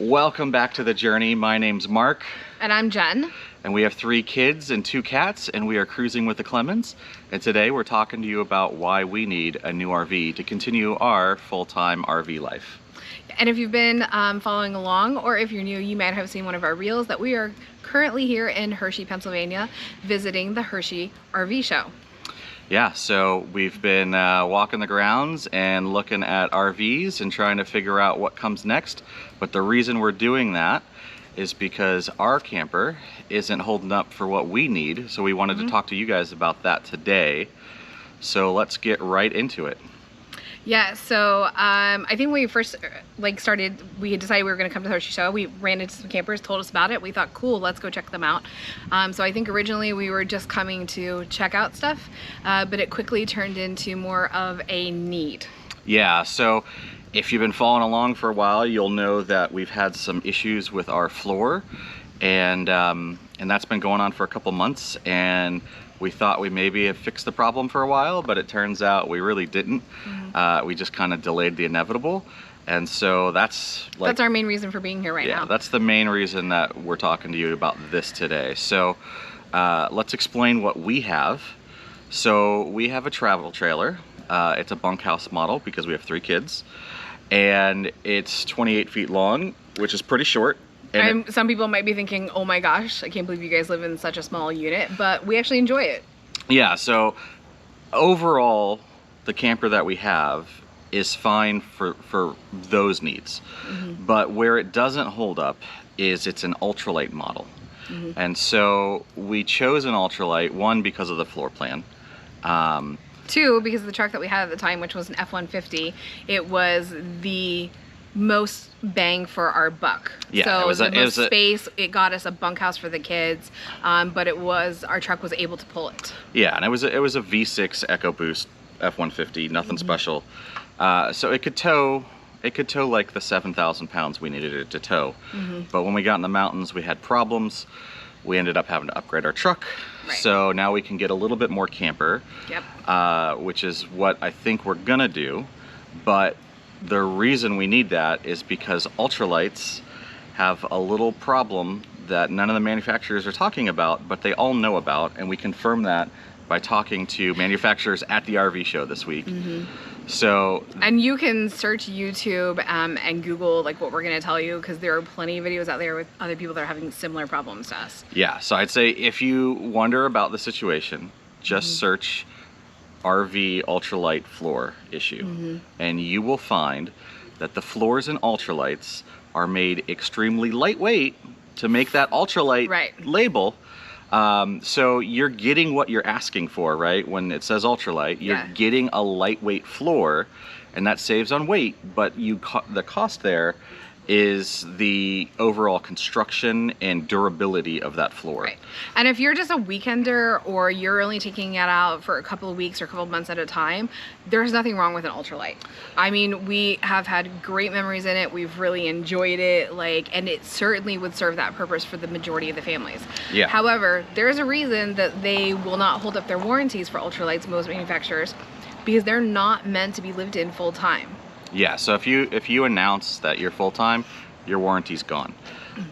Welcome back to the journey. My name's Mark. And I'm Jen. And we have 3 kids and 2 cats, and we are cruising with the Clemons. And today we're talking to you about why we need a new RV to continue our full-time RV life. And if you've been following along, or if you're new, you might have seen one of our reels that we are currently here in Hershey, Pennsylvania, visiting the Hershey RV show. Yeah, so we've been walking the grounds and looking at RVs and trying to figure out what comes next. But the reason we're doing that is because our camper isn't holding up for what we need. So we wanted to talk to you guys about that today. So let's get right into it. Yeah, so I think when we first started, we had decided we were going to come to the Hershey show. We ran into some campers, told us about it. We thought, cool, let's go check them out. So I think originally we were just coming to check out stuff, but it quickly turned into more of a need. Yeah, so if you've been following along for a while, you'll know that we've had some issues with our floor, and that's been going on for a couple months. And we thought we maybe have fixed the problem for a while, but it turns out we really didn't. We just kind of delayed the inevitable. And so that's our main reason for being here right now. Yeah, that's the main reason that we're talking to you about this today. So let's explain what we have. So we have a travel trailer. It's a bunkhouse model because we have 3 kids. And it's 28 feet long, which is pretty short. And some people might be thinking, oh my gosh, I can't believe you guys live in such a small unit, but we actually enjoy it. Yeah, so overall, the camper that we have is fine for those needs. But where it doesn't hold up is it's an ultralight model. And so we chose an ultralight, 1, because of the floor plan. 2, because of the truck that we had at the time, which was an F-150. It was the most bang for our buck. Yeah, so it was space. It got us a bunkhouse for the kids, but our truck was able to pull it. Yeah, and it was a V6 EcoBoost F-150, nothing special. So it could tow like the 7,000 pounds we needed it to tow. But when we got in the mountains, we had problems. We ended up having to upgrade our truck. Right. So now we can get a little bit more camper. Yep. Which is what I think we're gonna do. But the reason we need that is because ultralights have a little problem that none of the manufacturers are talking about, but they all know about, and we confirm that by talking to manufacturers at the RV show this week. So, and you can search YouTube and Google like what we're going to tell you, because there are plenty of videos out there with other people that are having similar problems to us. Yeah, so I'd say if you wonder about the situation, just search RV ultralight floor issue, and you will find that the floors in ultralights are made extremely lightweight to make that ultralight label. So you're getting what you're asking for, right? When it says ultralight, you're getting a lightweight floor, and that saves on weight, but the cost there is the overall construction and durability of that floor. Right. And if you're just a weekender, or you're only taking it out for a couple of weeks or a couple of months at a time, there's nothing wrong with an ultralight. I mean, we have had great memories in it. We've really enjoyed it, and it certainly would serve that purpose for the majority of the families. Yeah. However, there's a reason that they will not hold up their warranties for ultralights, most manufacturers, because they're not meant to be lived in full time. Yeah, so if you announce that you're full-time, your warranty's gone.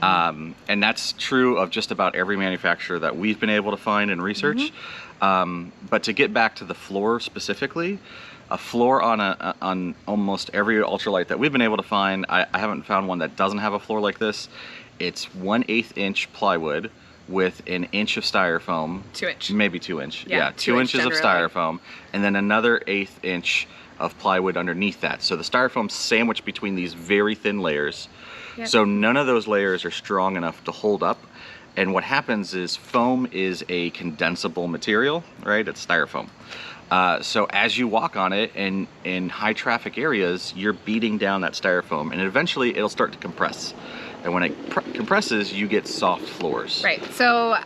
And that's true of just about every manufacturer that we've been able to find and research. But to get back to the floor specifically, a floor on almost every ultralight that we've been able to find, I haven't found one that doesn't have a floor like this. It's 1/8 inch plywood with 1 inch of styrofoam. 2 inch. Maybe 2 inch. Yeah, 2 inches of styrofoam, and then another 1/8 inch of plywood underneath that. So the styrofoam's sandwiched between these very thin layers. Yep. So none of those layers are strong enough to hold up. And what happens is foam is a condensable material, right? It's styrofoam. So as you walk on it in high traffic areas, you're beating down that styrofoam, and eventually it'll start to compress. And when it compresses, you get soft floors. Right. So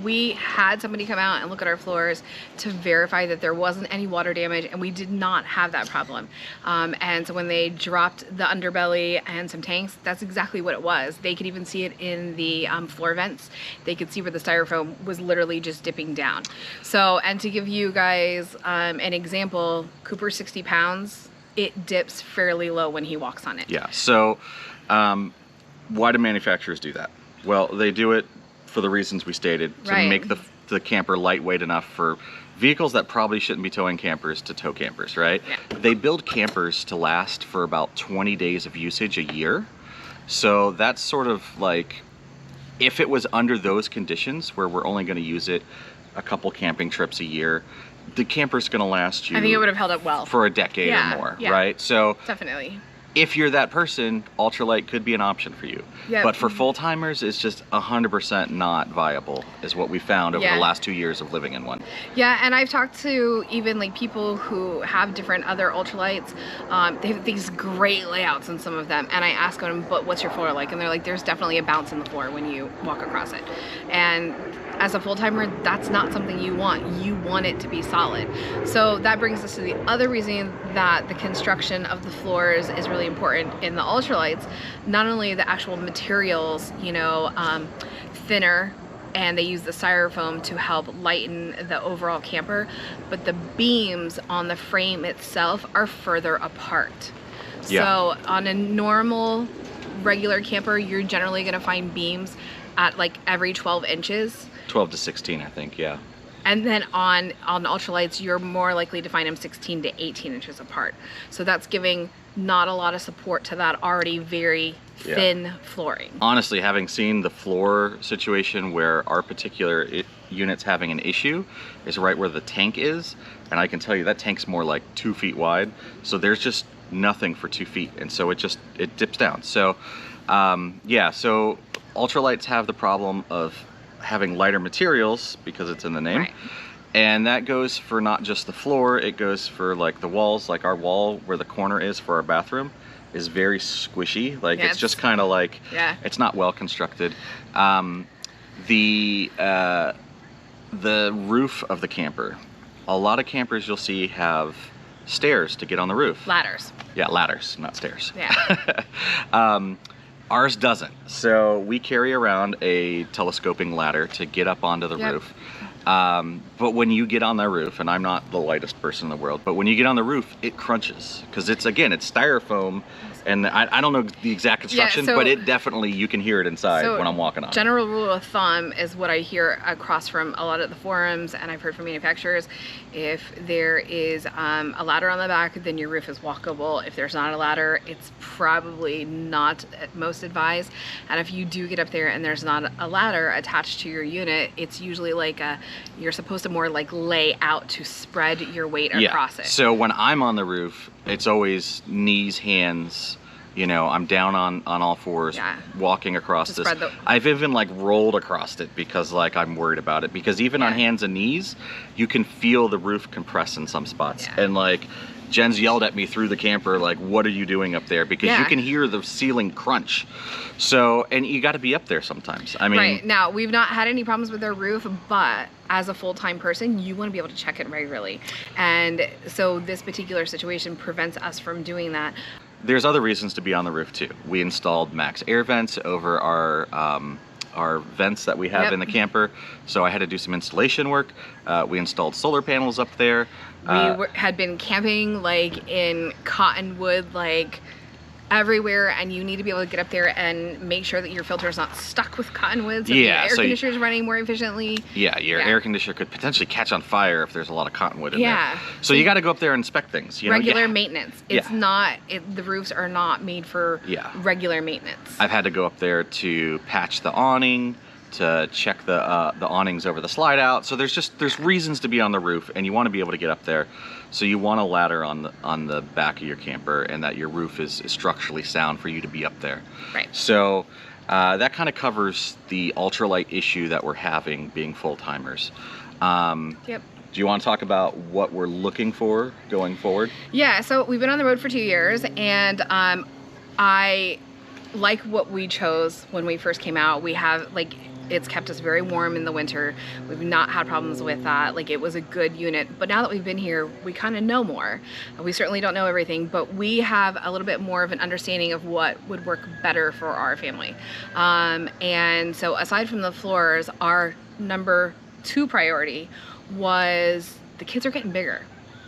we had somebody come out and look at our floors to verify that there wasn't any water damage, and we did not have that problem. And so when they dropped the underbelly and some tanks, that's exactly what it was. They could even see it in the floor vents. They could see where the styrofoam was literally just dipping down. So, and to give you guys an example, Cooper's 60 pounds, it dips fairly low when he walks on it. Yeah. So why do manufacturers do that? Well, they do it for the reasons we stated, to Right. make the camper lightweight enough for vehicles that probably shouldn't be towing campers to tow campers, right? Yeah. They build campers to last for about 20 days of usage a year. So that's sort of like, if it was under those conditions where we're only going to use it a couple camping trips a year, the camper's going to last you, I think it would have held up well. for a decade Yeah, or more, yeah. right? So Definitely. if you're that person, Ultralight could be an option for you. Yep. But for full-timers, it's just 100% not viable, is what we found over Yeah. the last 2 years of living in one. Yeah, and I've talked to even like people who have different other ultralights. They have these great layouts in some of them, and I ask them, but what's your floor like? And they're like, there's definitely a bounce in the floor when you walk across it. And as a full-timer, that's not something you want. You want it to be solid. So that brings us to the other reason that the construction of the floors is really important in the ultralights. Not only the actual materials, you know, thinner, and they use the styrofoam to help lighten the overall camper, but the beams on the frame itself are further apart. Yeah. So on a normal regular camper, you're generally gonna find beams at like every 12 inches. 12 to 16, I think, yeah. And then on ultralights, you're more likely to find them 16 to 18 inches apart. So that's giving not a lot of support to that already very thin flooring. Honestly, having seen the floor situation where our particular unit's having an issue is right where the tank is, and I can tell you that tank's more like 2 feet wide, so there's just nothing for 2 feet, and so it dips down. So yeah, so ultralights have the problem of having lighter materials because it's in the name. Right. And that goes for not just the floor, it goes for like the walls. Like our wall where the corner is for our bathroom is very squishy. Like Yeah, it's just kind of like, Yeah. it's not well constructed. The roof of the camper, a lot of campers you'll see have stairs to get on the roof. Ladders. Yeah, ladders, not stairs. Yeah. Ours doesn't. So we carry around a telescoping ladder to get up onto the Yep. roof. But when you get on the roof, and I'm not the lightest person in the world, but when you get on the roof, it crunches. Because it's styrofoam, and I don't know the exact construction, so- but it definitely, you can hear it inside when I'm walking on it. General rule of thumb is what I hear across from a lot of the forums, and I've heard from manufacturers. If there is a ladder on the back, then your roof is walkable. If there's not a ladder, it's probably not most advised. And if you do get up there and there's not a ladder attached to your unit, it's usually like you're supposed to more like lay out to spread your weight across it. So when I'm on the roof, it's always knees, hands, you know, I'm down on all fours, Yeah. walking across To this. spread the- I've even like rolled across it because like I'm worried about it, because even on Yeah. hands and knees, you can feel the roof compress in some spots. Yeah. And like Jen's yelled at me through the camper, like, what are you doing up there? Because you Yeah. can hear the ceiling crunch. So, and you got to be up there sometimes. I mean, Right. Now, we've not had any problems with our roof, but as a full-time person, you want to be able to check it regularly. And so this particular situation prevents us from doing that. there's other reasons to be on the roof too. We installed max air vents over our vents that we have Yep. in the camper. So I had to do some installation work. We installed solar panels up there. Had been camping like in cottonwood, like everywhere, and you need to be able to get up there and make sure that your filter is not stuck with cottonwood, so Yeah, the air so conditioner is running more efficiently. Yeah, your Yeah. air conditioner could potentially catch on fire if there's a lot of cottonwood in Yeah. there. So you got to go up there and inspect things. You know? Regular Yeah. maintenance. It's Yeah. not. The roofs are not made for Yeah. regular maintenance. I've had to go up there to patch the awning, to check the awnings over the slide out. So there's reasons to be on the roof, and you want to be able to get up there. So you want a ladder on the back of your camper, and that your roof is structurally sound for you to be up there. Right. So that kind of covers the ultralight issue that we're having being full-timers. Yep. Do you want to talk about what we're looking for going forward? Yeah, so we've been on the road for 2 years, and I like what we chose when we first came out. We have, like, it's kept us very warm in the winter. We've not had problems with that. Like, it was a good unit. But now that we've been here, we kind of know more. We certainly don't know everything, but we have a little bit more of an understanding of what would work better for our family. And so aside from the floors, our number 2 priority was the kids are getting bigger.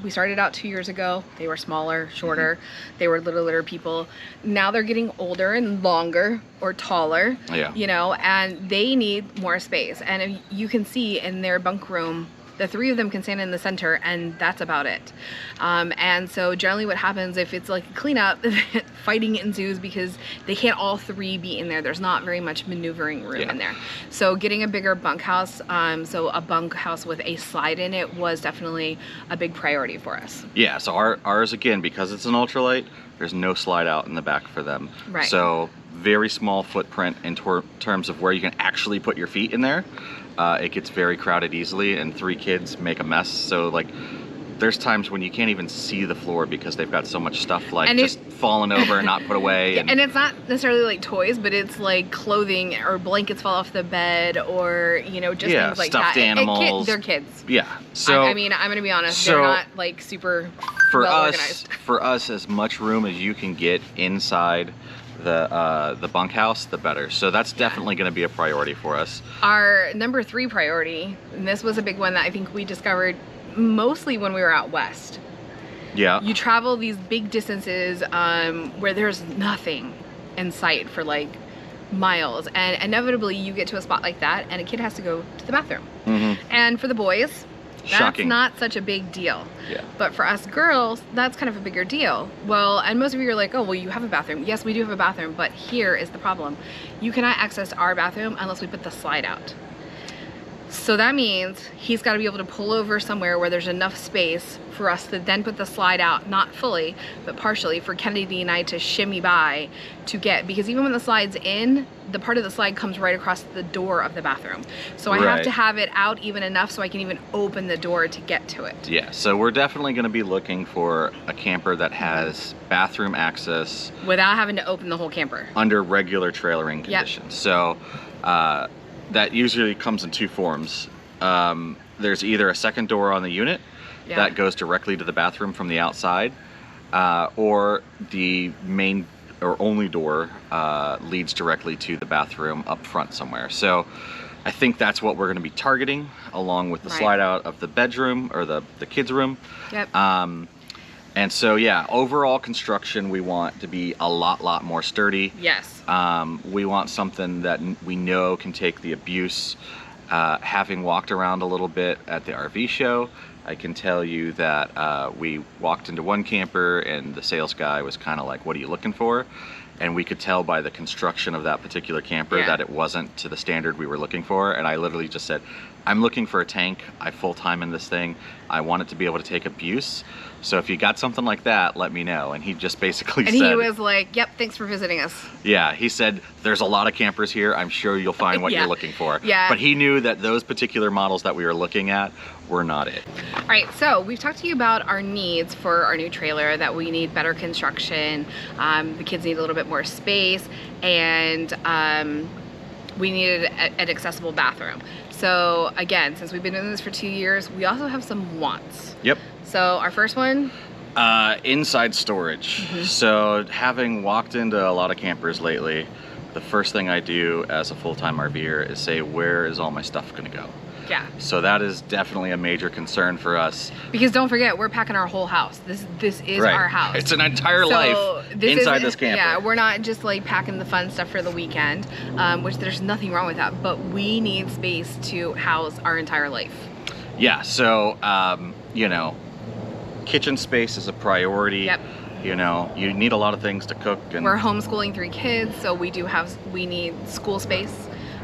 we started out 2 years ago. They were smaller, shorter. They were litter people. Now they're getting older and longer or taller, you know, and they need more space. And you can see in their bunk room, the 3 of them can stand in the center, and that's about it. And so generally what happens if it's like a cleanup, fighting ensues because they can't all 3 be in there. There's not very much maneuvering room in there. So getting a bigger bunkhouse, so a bunkhouse with a slide in it was definitely a big priority for us. Yeah, so ours, again, because it's an ultralight, there's no slide out in the back for them. Right. So very small footprint in terms of where you can actually put your feet in there. It gets very crowded easily, and 3 kids make a mess. So like, there's times when you can't even see the floor because they've got so much stuff like just falling over and not put away. And it's not necessarily like toys, but it's like clothing or blankets fall off the bed, or you know, just things like stuffed that. animals. They're kids. Yeah. So I mean, I'm gonna be honest. They're not like super well organized. For us, as much room as you can get inside the bunkhouse, the better. So that's definitely going to be a priority for us. Our number 3 priority, and this was a big one that I think we discovered mostly when we were out west. Yeah. You travel these big distances where there's nothing in sight for like miles, and inevitably you get to a spot like that and a kid has to go to the bathroom. And for the boys, that's not such a big deal. Yeah. But for us girls, that's kind of a bigger deal. Well, and most of you are like, oh, well, you have a bathroom. Yes, we do have a bathroom, but here is the problem. You cannot access our bathroom unless we put the slide out. So that means he's got to be able to pull over somewhere where there's enough space for us to then put the slide out, not fully, but partially, for Kennedy and I to shimmy by to get, because even when the slide's in, the part of the slide comes right across the door of the bathroom. So I have to have it out even enough so I can even open the door to get to it. Yeah, so we're definitely going to be looking for a camper that has bathroom access without having to open the whole camper under regular trailering conditions. So that usually comes in 2 forms. There's either a second door on the unit that goes directly to the bathroom from the outside, or the main or only door leads directly to the bathroom up front somewhere. So I think that's what we're going to be targeting, along with the slide out of the bedroom or the kids' room. Yep. And so, yeah, overall construction, we want to be a lot more sturdy. Yes. We want something that we know can take the abuse. Having walked around a little bit at the RV show, I can tell you that we walked into one camper and the sales guy was kind of like, what are you looking for? And we could tell by the construction of that particular camper that it wasn't to the standard we were looking for. And I literally just said, I'm looking for a tank. I full-time in this thing. I want it to be able to take abuse. So if you got something like that, let me know. And he just basically said... And he was like, yep, thanks for visiting us. Yeah, he said, there's a lot of campers here. I'm sure you'll find what you're looking for. Yeah. But he knew that those particular models that we were looking at were not it. All right, so we've talked to you about our needs for our new trailer, that we need better construction, the kids need a little bit more space, and we needed an accessible bathroom. So again, since we've been doing this for 2 years, we also have some wants. Yep. So our first one? Inside storage. So having walked into a lot of campers lately, the first thing I do as a full-time RVer is say, where is all my stuff gonna go? Yeah. So that is definitely a major concern for us. Because don't forget, we're packing our whole house. This is our house. It's an entire life inside this camper. Yeah, we're not just like packing the fun stuff for the weekend, which there's nothing wrong with that, but we need space to house our entire life. Yeah, so, you know, kitchen space is a priority. Yep. You know, you need a lot of things to cook. And we're homeschooling 3 kids, so we need school space.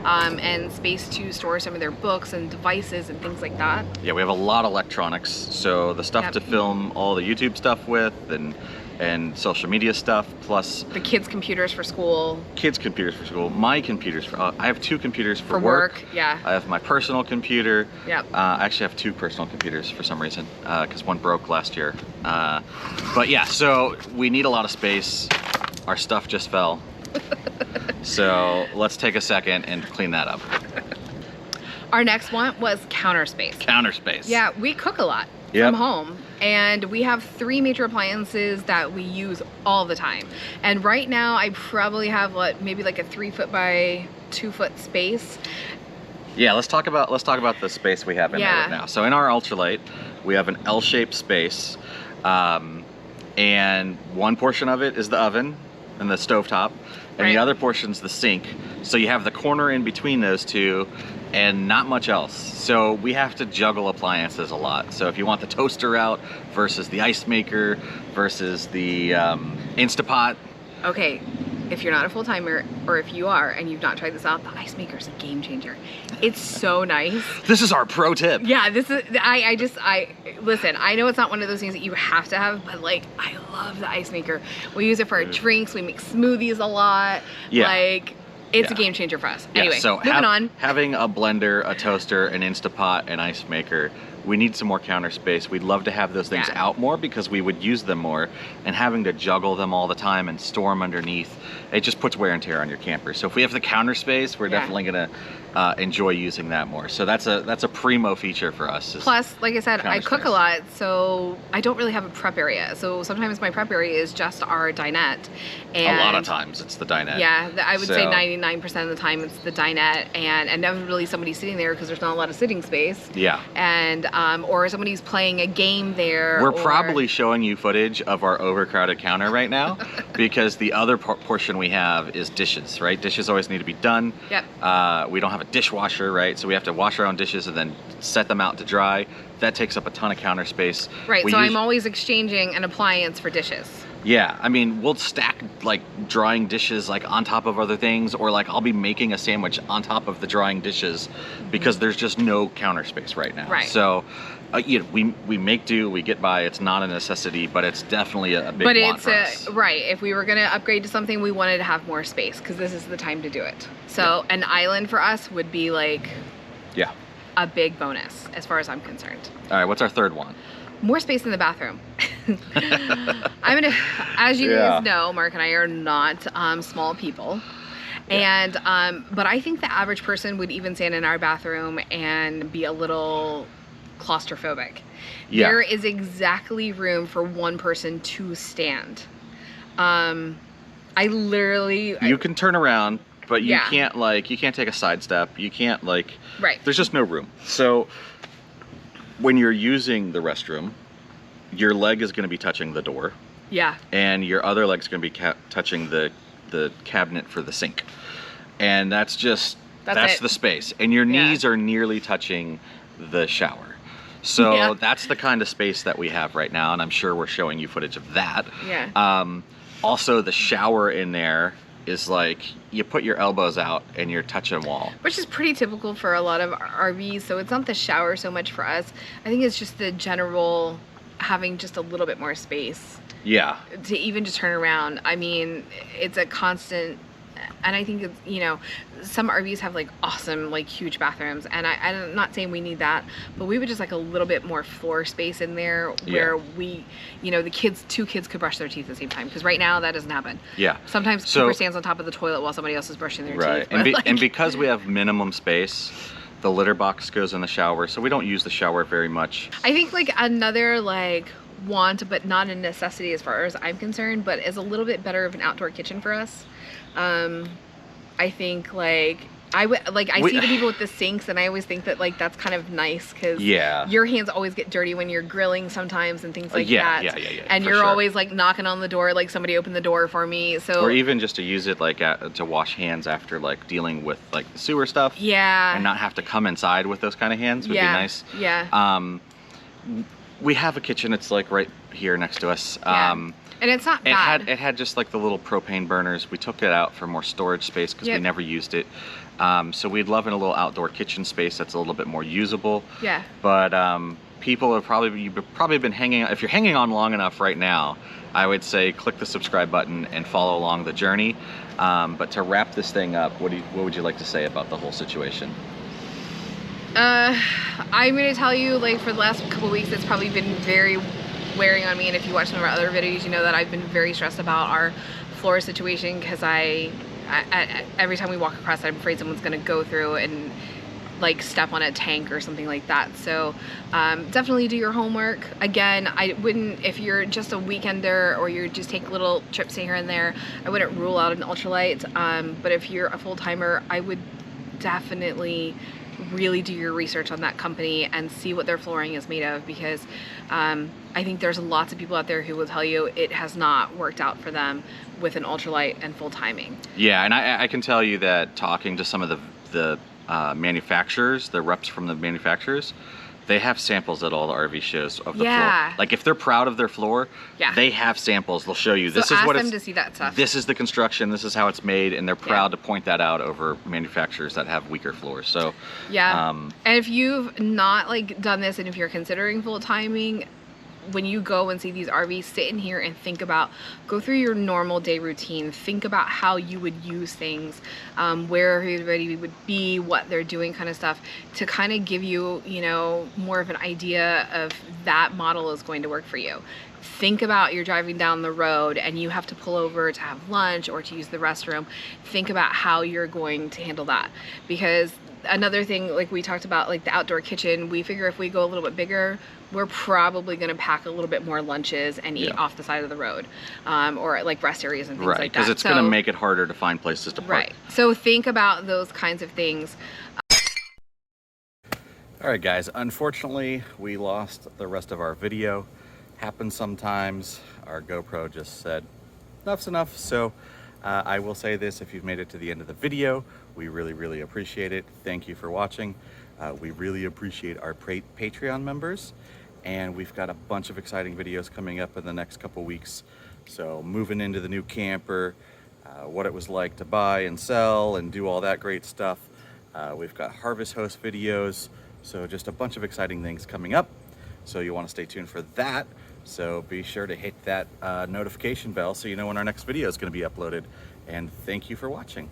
And space to store some of their books and devices and things like that. Yeah, we have a lot of electronics, so the stuff to film all the YouTube stuff with and social media stuff, plus the kids' computers for school. Kids' computers for school. My computers for I have 2 computers for work. Yeah. I have my personal computer. Yep. I actually have 2 personal computers for some reason, because one broke last year. But yeah, so we need a lot of space. Our stuff just fell. So let's take a second and clean that up. Our next one was counter space. Counter space. Yeah, we cook a lot from home, and we have 3 major appliances that we use all the time. And right now I probably have maybe like a 3-foot by 2-foot space. Yeah, let's talk about the space we have in there right now. So in our Ultralight, We have an L-shaped space, and one portion of it is the oven and the stovetop, and the other portion's the sink. So you have the corner in between those two and not much else. So we have to juggle appliances a lot. So if you want the toaster out versus the ice maker versus the Instapot. Okay, if you're not a full-timer, or if you are and you've not tried this out, the ice maker is a game changer. It's so nice. This is our pro tip. Yeah, this is, I listen, I know it's not one of those things that you have to have, but like, I love the ice maker. We use it for our drinks, we make smoothies a lot. Yeah. Like, it's a game changer for us. Yeah, anyway, so moving on. Having a blender, a toaster, an Instapot, an ice maker, we need some more counter space. We'd love to have those things out more because we would use them more, and having to juggle them all the time and store them underneath, it just puts wear and tear on your camper. So if we have the counter space, we're definitely gonna enjoy using that more. So that's a primo feature for us. Plus, like I said, I cook a lot, so I don't really have a prep area. So sometimes my prep area is just our dinette. And a lot of times it's the dinette. Yeah, I would say 99% of the time it's the dinette, and never really somebody sitting there because there's not a lot of sitting space. Yeah. And or somebody's playing a game there. We're probably showing you footage of our overcrowded counter right now because the other portion we have is dishes, right? Dishes always need to be done. Yep. We don't have a dishwasher, right? So we have to wash our own dishes and then set them out to dry. That takes up a ton of counter space. Right, so I'm always exchanging an appliance for dishes. Yeah, I mean, we'll stack like drying dishes like on top of other things, or like I'll be making a sandwich on top of the drying dishes because there's just no counter space right now. Right. So, you know, we make do, we get by. It's not a necessity, but it's definitely a big want for us. Right. If we were gonna upgrade to something, we wanted to have more space because this is the time to do it. So an island for us would be like a big bonus as far as I'm concerned. All right, what's our third one? More space in the bathroom. I'm gonna, as you guys know, Mark and I are not small people, and but I think the average person would even stand in our bathroom and be a little claustrophobic. Yeah. There is exactly room for one person to stand. I literally. You can turn around, but you can't you can't take a side step. You can't There's just no room. So when you're using the restroom, your leg is going to be touching the door. Yeah. And your other leg's going to be touching the cabinet for the sink. And that's the space. And your knees are nearly touching the shower. So that's the kind of space that we have right now, and I'm sure we're showing you footage of that. Yeah. Also, the shower in there is like you put your elbows out and you're touching wall. Which is pretty typical for a lot of RVs, so it's not the shower so much for us. I think it's just the general having just a little bit more space. Yeah. To even just turn around. I mean, it's a constant, and I think it's, you know, some RVs have like awesome, like huge bathrooms, and I'm not saying we need that, but we would just like a little bit more floor space in there where we, you know, the two kids could brush their teeth at the same time, because right now that doesn't happen. Yeah. Sometimes Cooper stands on top of the toilet while somebody else is brushing their teeth. Right, and because we have minimum space, the litter box goes in the shower, so we don't use the shower very much. I think like another like want, but not a necessity as far as I'm concerned, but is a little bit better of an outdoor kitchen for us. I think like I see the people with the sinks, and I always think that like that's kind of nice because your hands always get dirty when you're grilling sometimes and things like that. And you're always like knocking on the door, like somebody open the door for me. So or even just to use it like to wash hands after like dealing with like the sewer stuff. Yeah. And not have to come inside with those kind of hands would be nice. Yeah. We have a kitchen. It's like right here next to us. And it's not bad. It had just like the little propane burners. We took it out for more storage space because we never used it. So we'd love in a little outdoor kitchen space that's a little bit more usable. Yeah. But people have you've probably been hanging, if you're hanging on long enough right now, I would say click the subscribe button and follow along the journey. But to wrap this thing up, what would you like to say about the whole situation? I'm going to tell you, like, for the last couple weeks, it's probably been very wearing on me, and if you watch some of our other videos, you know that I've been very stressed about our floor situation, because every time we walk across it, I'm afraid someone's going to go through and like step on a tank or something like that. So definitely do your homework. Again, I wouldn't, if you're just a weekender or you just take little trips here and there, I wouldn't rule out an ultralight. But if you're a full-timer, I would definitely really do your research on that company and see what their flooring is made of, because I think there's lots of people out there who will tell you it has not worked out for them with an ultralight and full timing. Yeah, and I can tell you that talking to some of the manufacturers, the reps from the manufacturers, they have samples at all the RV shows of the floor. Like if they're proud of their floor, they have samples. They'll show you So this is what ask them it's. to see that stuff. This is the construction. This is how it's made, and they're proud to point that out over manufacturers that have weaker floors. So and if you've not like done this, and if you're considering full timing, when you go and see these RVs, sit in here and think about, go through your normal day routine, think about how you would use things, where everybody would be, what they're doing, kind of stuff, to kind of give you, you know, more of an idea of that model is going to work for you. Think about you're driving down the road and you have to pull over to have lunch or to use the restroom. Think about how you're going to handle that, because another thing, like we talked about, like the outdoor kitchen, we figure if we go a little bit bigger, we're probably going to pack a little bit more lunches and eat off the side of the road, or like rest areas and things like that. Because it's going to make it harder to find places to park. Right. So think about those kinds of things. All right, guys. Unfortunately, we lost the rest of our video. Happens sometimes. Our GoPro just said, enough's enough. So I will say this, if you've made it to the end of the video, we really, really appreciate it. Thank you for watching. We really appreciate our Patreon members. And we've got a bunch of exciting videos coming up in the next couple weeks. So moving into the new camper, what it was like to buy and sell and do all that great stuff. We've got Harvest Host videos. So just a bunch of exciting things coming up. So you want to stay tuned for that. So be sure to hit that notification bell so you know when our next video is going to be uploaded. And thank you for watching.